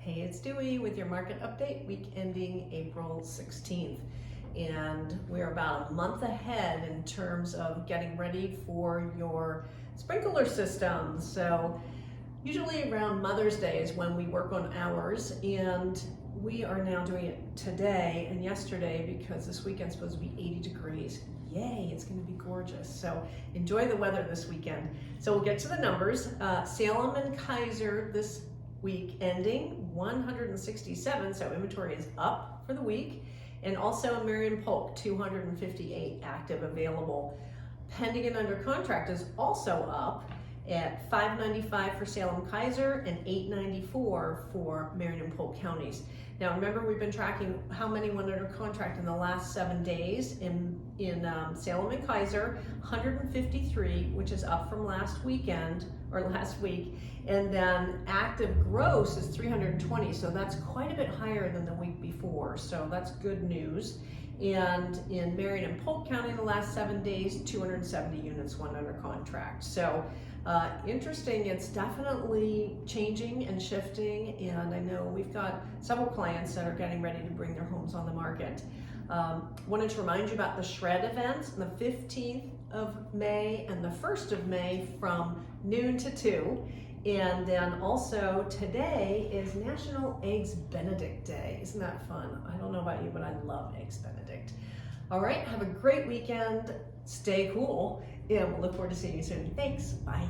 Hey, it's Dewey with your market update, week ending April 16th. And we're about a month ahead in terms of getting ready for your sprinkler system. So usually around Mother's Day is when we work on ours, and we are now doing it today and yesterday because this weekend's supposed to be 80 degrees. Yay, it's going to be gorgeous. So enjoy the weather this weekend. So we'll get to the numbers. Salem and Kaiser this week ending 167, so inventory is up for the week. And also Marion Polk, 258 active available. Pending and under contract is also up at 595 for Salem Kaiser and 894 for Marion and Polk counties. Now remember, we've been tracking how many went under contract in the last 7 days. In Salem and Kaiser, 153, which is up from last weekend or last week. And then active gross is 320, so that's quite a bit higher than the week before. So that's good news. And in Marion and Polk County, in the last 7 days, 270 units went under contract. So interesting, it's definitely changing and shifting, and I know we've got several clients that are getting ready to bring their homes on the market. Wanted to remind you about the Shred events on the 15th of May and the 1st of May from noon to 2. And then also today is National Eggs Benedict Day. Isn't that fun? I don't know about you, but I love Eggs Benedict. All right, have a great weekend. Stay cool, and we'll look forward to seeing you soon. Thanks, bye.